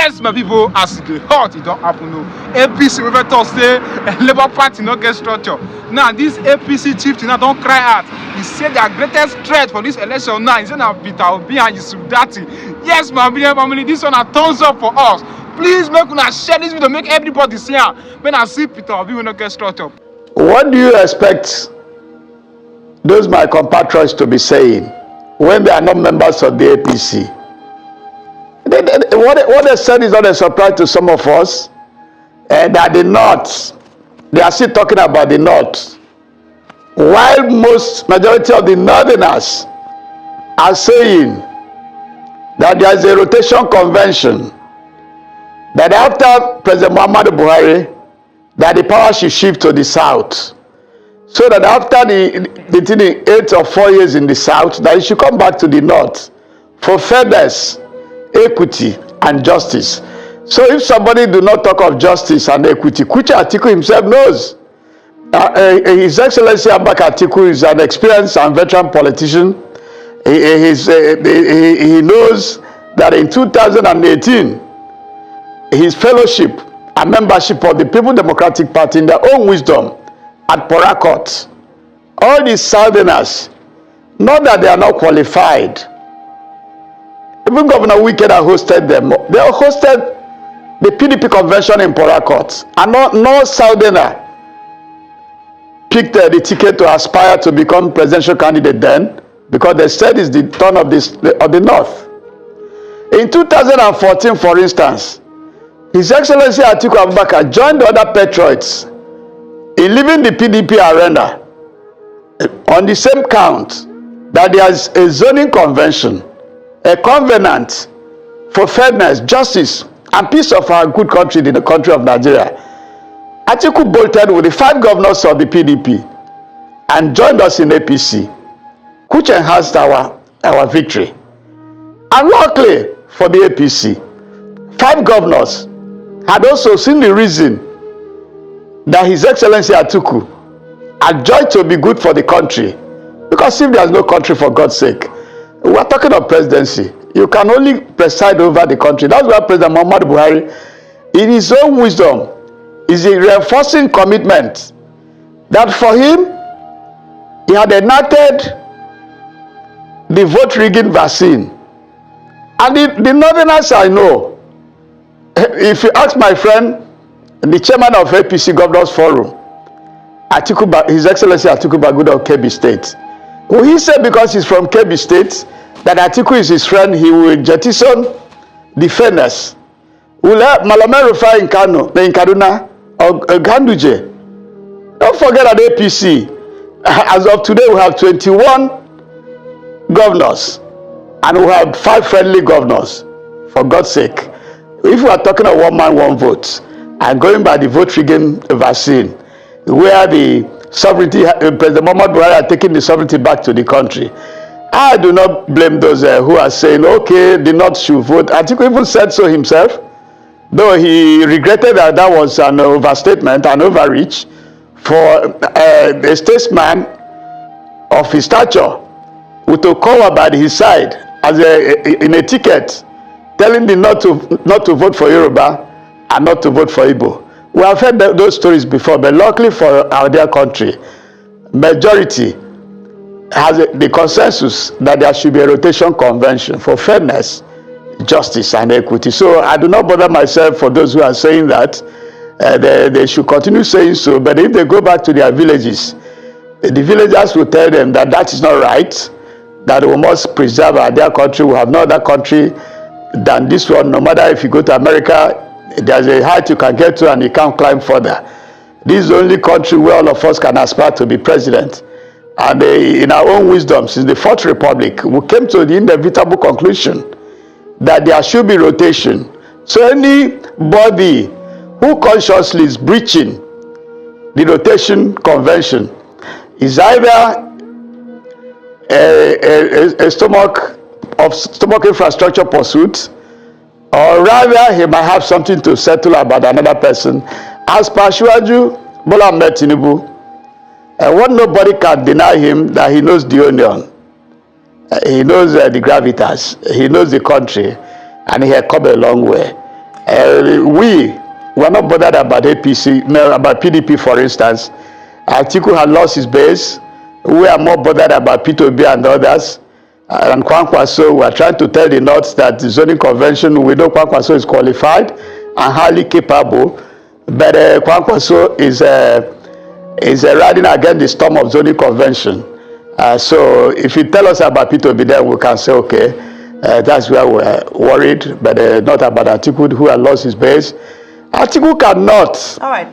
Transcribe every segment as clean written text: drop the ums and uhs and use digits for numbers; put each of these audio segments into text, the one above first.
Yes, my people, as the hot, it don't happen. No. APC, we better say, Labour Party no get structure. Now, this APC chieftain now don't cry out. He said their greatest threat for this election now is now Peter Obi and Yusuf Dati. Yes, my family, this one a thumbs up for us. Please make una share this video, make everybody see her. When I see Peter Obi, we no get structure. What do you expect those my compatriots to be saying when they are not members of the APC? What they said is not a surprise to some of us, and that the North, they are still talking about the North, while majority of the Northerners are saying that there is a rotation convention, that after President Muhammadu Buhari, that the power should shift to the South, so that after the 8 or 4 years in the South, that it should come back to the North for fairness, equity and justice. So if somebody do not talk of justice and equity, which Atiku himself knows, His Excellency Atiku is an experienced and veteran politician. He knows that in 2018, his fellowship and membership of the People Democratic Party in their own wisdom at Port Harcourt, all these Southerners, not that they are not qualified. Even Governor Wike that hosted them, they hosted the PDP convention in Port Harcourt, and no Southerner picked the ticket to aspire to become presidential candidate then, because they said it's the turn of the North. In 2014, for instance, His Excellency Atiku Abubakar joined the other patriots in leaving the PDP arena on the same count that there is a zoning convention, a covenant for fairness, justice, and peace of our good country, the country of Nigeria. Atiku bolted with the 5 governors of the PDP and joined us in APC, which enhanced our victory. And luckily for the APC, 5 governors had also seen the reason that His Excellency Atiku had joined to be good for the country. Because if there is no country, for God's sake, we are talking of presidency. You can only preside over the country. That's why President Muhammadu Buhari, in his own wisdom, is a reinforcing commitment that for him, he had enacted the vote rigging vaccine. And the Northerners I know, if you ask my friend, the chairman of APC Governors Forum, His Excellency Atiku Baguda of Kebbi State, will he say because he's from Kebbi State that Atiku is his friend, he will jettison the fairness? Will Malame Rufai in Kaduna or Ganduje? Don't forget that APC, as of today, we have 21 governors and we have 5 friendly governors, for God's sake. If we are talking of one man, one vote, and going by the vote rigging vaccine, where the sovereignty, President Muhammadu Buhari are taking the sovereignty back to the country, I do not blame those who are saying, okay, the North should vote. Atiku even said so himself, though he regretted that that was an overstatement, an overreach for a statesman of his stature to come by his side as in a ticket, telling the not to vote for Yoruba and not to vote for Igbo. We have heard those stories before, but luckily for our dear country, majority has the consensus that there should be a rotation convention for fairness, justice, and equity. So I do not bother myself for those who are saying that. They should continue saying so, but if they go back to their villages, the villagers will tell them that that is not right, that we must preserve our dear country. We have no other country than this one. No matter if you go to America, there's a height you can get to and you can't climb further. This is the only country where all of us can aspire to be president. And in our own wisdom, since the 4th Republic, we came to the inevitable conclusion that there should be rotation. So anybody who consciously is breaching the rotation convention is either a stomach infrastructure pursuit, or rather he might have something to settle about another person. As per Asiwaju Bola Ahmed Tinubu, what nobody can deny him that he knows the onion, he knows the gravitas, he knows the country, and he has come a long way. We were not bothered about APC, no, about PDP, for instance. Atiku had lost his base. We are more bothered about Peter Obi and others. And Kwankwaso, we are trying to tell the North that the zoning convention, we know Kwankwaso is qualified and highly capable, but Kwankwaso is riding against the storm of zoning convention. So if you tell us about Peter Obi, then we can say, okay, that's where we're worried, but not about Atiku, who has lost his base. Atiku cannot. All right.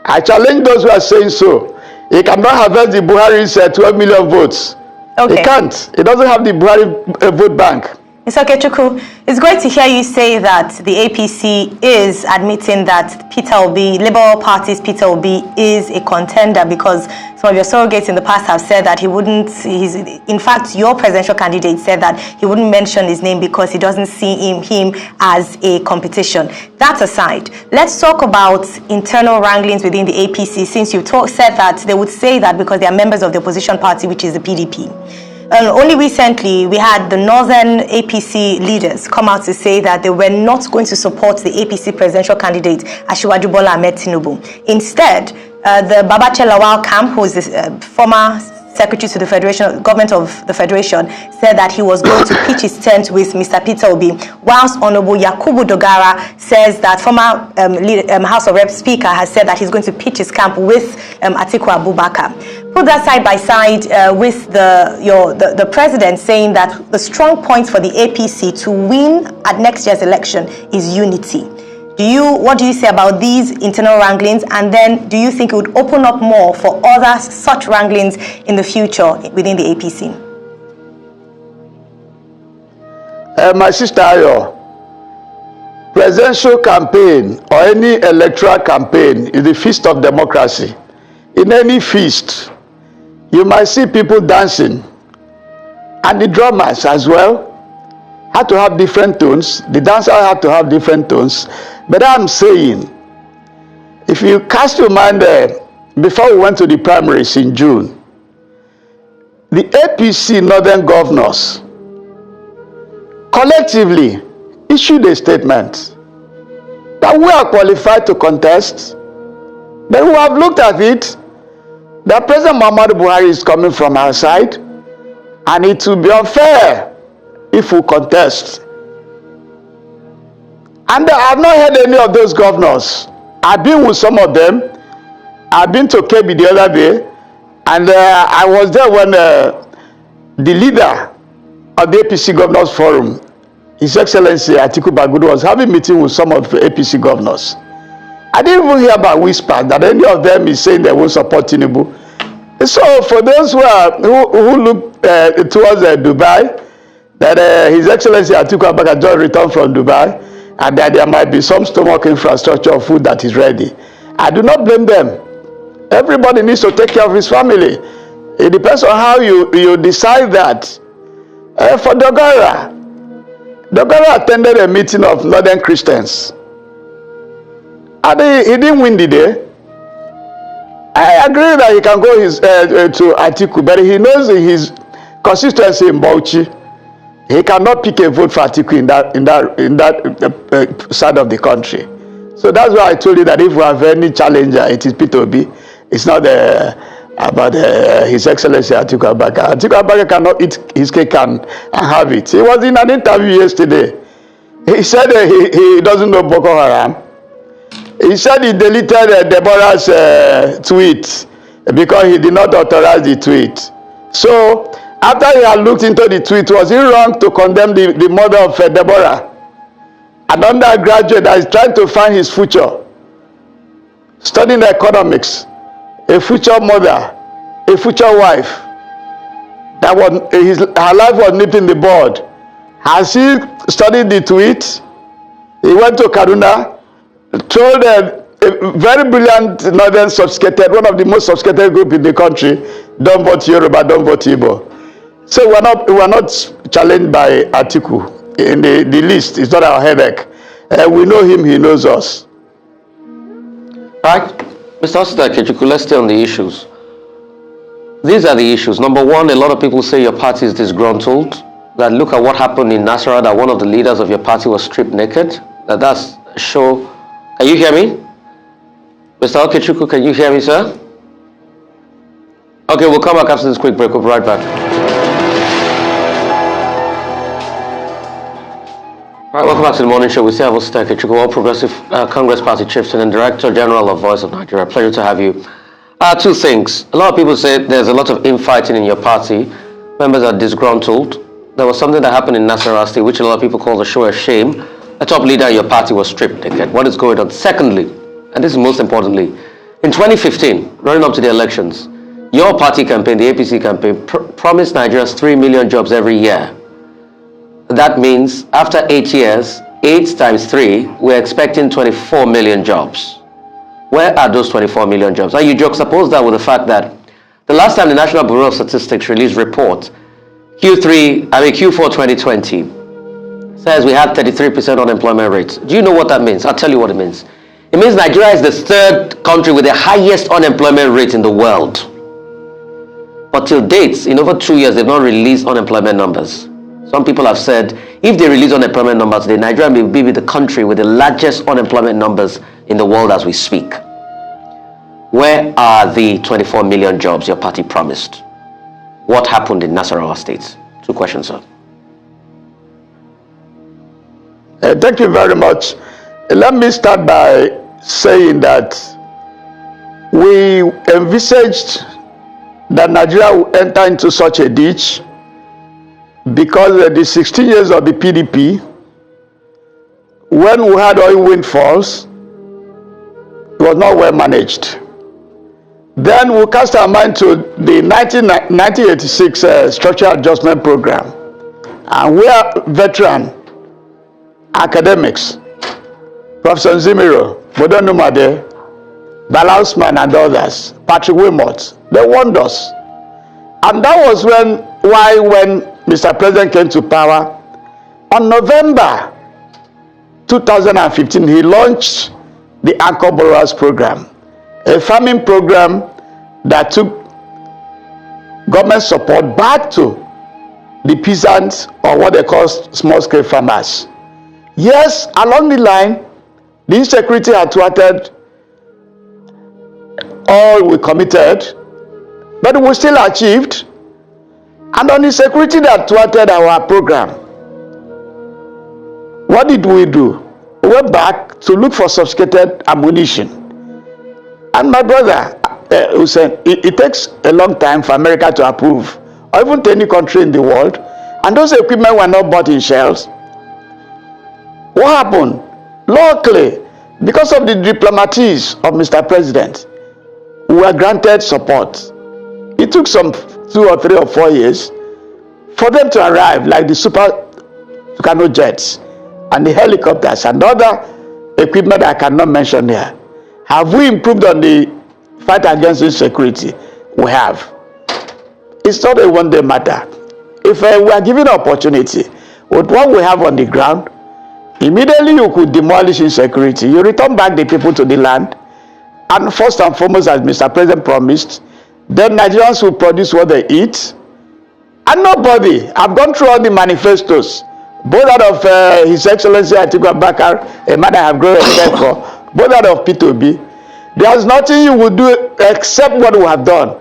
I challenge those who are saying so. He cannot harvest the Buhari's 12 million votes. Okay. He can't. He doesn't have the Buhari vote bank. Mr. Okechukwu, it's great to hear you say that the APC is admitting that Peter Obi, Labour Party's Peter Obi, is a contender, because some of your surrogates in the past have said that he wouldn't, in fact, your presidential candidate said that he wouldn't mention his name because he doesn't see him as a competition. That aside, let's talk about internal wranglings within the APC, since you said that they would say that because they are members of the opposition party, which is the PDP. Only recently, we had the northern APC leaders come out to say that they were not going to support the APC presidential candidate, Asiwaju Bola Ahmed Tinubu. Instead, the Babache Lawal camp, who is the former secretary to the Federation, government of the Federation, said that he was going to pitch his tent with Mr. Peter Obi, whilst Honorable Yakubu Dogara says that former House of Rep Speaker has said that he's going to pitch his camp with Atiku Abubakar. Put that side by side with the president saying that the strong point for the APC to win at next year's election is unity. What do you say about these internal wranglings, and then do you think it would open up more for other such wranglings in the future within the APC? My sister Ayo, presidential campaign or any electoral campaign is the feast of democracy. In any feast, you might see people dancing, and the drummers as well had to have different tones. The dancers had to have different tones. But I'm saying, if you cast your mind before we went to the primaries in June, the APC northern governors collectively issued a statement that we are qualified to contest. Then we have looked at it, that President Muhammadu Buhari is coming from our side, and it will be unfair if we contest. And I have not heard any of those governors. I've been with some of them. I've been to KB the other day, and I was there when the leader of the APC Governors Forum, His Excellency Atiku Bagudu, was having a meeting with some of the APC governors. I didn't even hear about whispers that any of them is saying they won't support Tinubu. So for those who look towards Dubai, that His Excellency Atiku Abubakar just returned from Dubai, and that there might be some stomach infrastructure of food that is ready. I do not blame them. Everybody needs to take care of his family. It depends on how you decide that. For Dogara attended a meeting of Northern Christians, and he didn't win the day. I agree that he can go to Atiku, but he knows his consistency in Bauchi. He cannot pick a vote for Atiku in that side of the country. So that's why I told you that if we have any challenger, it is Peter Obi. It's not about His Excellency Atiku Abubakar. Atiku Abubakar cannot eat his cake and have it. He was in an interview yesterday. He said he doesn't know Boko Haram. He said he deleted Deborah's tweet because he did not authorize the tweet. So after he had looked into the tweet, was he wrong to condemn the mother of Deborah? An undergraduate that is trying to find his future, studying economics, a future mother, a future wife, that her life was nipped in the bud. Has he studied the tweet? He went to Kaduna, told a very brilliant northern sophisticated, one of the most sophisticated group in the country, don't vote Yoruba, don't vote Igbo. So we're not challenged by Atiku in the list. It's not our headache. We know him, he knows us. Right. Mr. Okechukwu, let's stay on the issues. These are the issues. Number one, a lot of people say your party is disgruntled. That look at what happened in Nasarawa, that one of the leaders of your party was stripped naked. That's show. Can you hear me? Mr. Okechukwu, can you hear me, sir? Okay, we'll come back after this quick break. We'll be right back. All right, welcome back to the morning show. We still have Mr. Atiku, All Progressive Congress Party chieftain and Director General of Voice of Nigeria. Pleasure to have you. Two things. A lot of people say there's a lot of infighting in your party. Members are disgruntled. There was something that happened in Nasarawa State, which a lot of people call the show of shame. A top leader in your party was stripped naked. What is going on? Secondly, and this is most importantly, in 2015, running up to the elections, your party campaign, the APC campaign, promised Nigerians 3 million jobs every year. That means after 8 years, 8 times 3, we're expecting 24 million jobs. Where are those 24 million jobs? Now you juxtapose that with the fact that the last time the National Bureau of Statistics released report, Q4 2020, says we had 33% unemployment rate. Do you know what that means? I'll tell you what it means. It means Nigeria is the third country with the highest unemployment rate in the world. But till date, in over 2 years, they've not released unemployment numbers. Some people have said, if they release unemployment numbers, then Nigeria may be the country with the largest unemployment numbers in the world as we speak. Where are the 24 million jobs your party promised? What happened in Nasarawa State? 2 questions, sir. Thank you very much. Let me start by saying that we envisaged that Nigeria will enter into such a ditch because the 16 years of the PDP, when we had oil windfalls, it was not well managed. Then we cast our mind to the 1986 Structural Adjustment Program, and we are veteran academics, Professor Zimiro, Bodo Numade, Balausman and others, Patrick Wilmot, they warned us. And that was when Mr. President came to power, on November 2015, he launched the Anchor Borrowers Program, a farming program that took government support back to the peasants, or what they call small-scale farmers. Yes, along the line, the insecurity had thwarted all we committed, but we still achieved. And on the security that thwarted our program, what did we do? We went back to look for sophisticated ammunition. And my brother who said it takes a long time for America to approve, or even to any country in the world, and those equipment were not bought in shells. What happened? Luckily, because of the diplomatics of Mr. President, we were granted support. It took some 2 or 3 or 4 years for them to arrive, like the Super Tucano jets and the helicopters and other equipment I cannot mention here. Have we improved on the fight against insecurity? We have. It's not a one-day matter. If we are given an opportunity with what we have on the ground, immediately you could demolish insecurity. You return back the people to the land, and first and foremost, as Mr. President promised, then Nigerians will produce what they eat. And nobody, I've gone through all the manifestos, both out of His Excellency Atiku Abubakar, a man I have great respect for, both out of Peter Obi. There's nothing you will do except what we have done.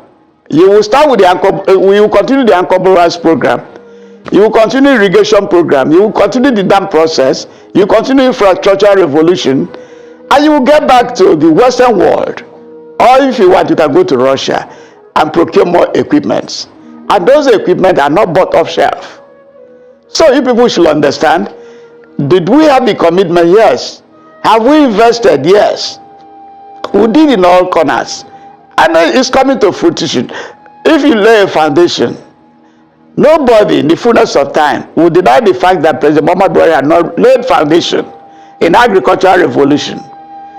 You will start with we will continue the Anchor Borrowers Program. You will continue irrigation program. You will continue the dam process. You will continue infrastructure revolution. And you will get back to the Western world. Or if you want, you can go to Russia and procure more equipments. And those equipment are not bought off shelf. So you people should understand, did we have the commitment? Yes. Have we invested? Yes. We did in all corners. And it's coming to fruition. If you lay a foundation, nobody in the fullness of time will deny the fact that President Muhammad Buhari had not laid foundation in agricultural revolution,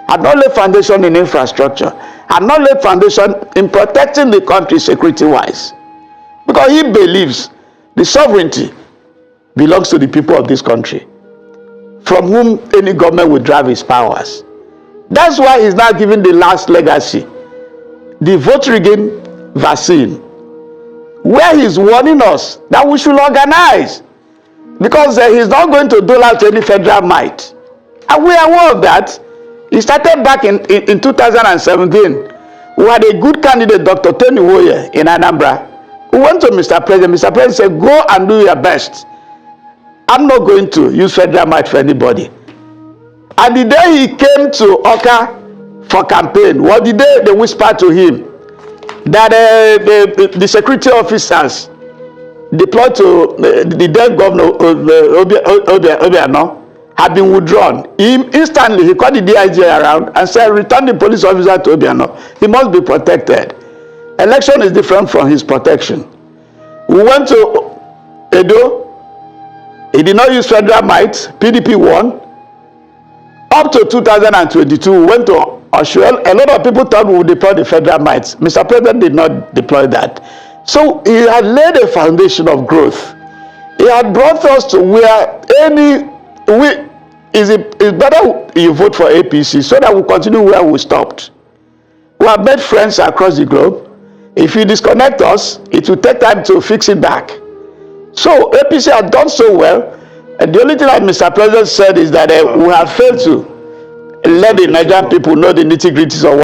had not laid foundation in infrastructure, had not laid foundation in protecting the country security-wise. Because he believes the sovereignty belongs to the people of this country, from whom any government will drive his powers. That's why he's now giving the last legacy, the vote rigging vaccine, where he's warning us that we should organize, because he's not going to dole out any federal might. And we are aware of that. It started back in 2017. We had a good candidate, Dr. Tony Woye, in Anambra, who went to Mr. President. Mr. President said, go and do your best. I'm not going to use federal might for anybody. And the day he came to Oka for campaign, was the day they whispered to him that the security officers deployed to the then governor Obiano had been withdrawn. Instantly, he called the DIG around and said, return the police officer to Obiano. He must be protected. Election is different from his protection. We went to Edo. He did not use federal might. PDP won. Up to 2022, we went to Oshuel. A lot of people thought we would deploy the federal might. Mr. President did not deploy that. So he had laid a foundation of growth. He had brought us to where it's better you vote for APC so that we continue where we stopped. We have made friends across the globe. If you disconnect us, it will take time to fix it back. So APC has done so well. And the only thing that Mr. President said is that we have failed to let the Nigerian people know the nitty-gritties of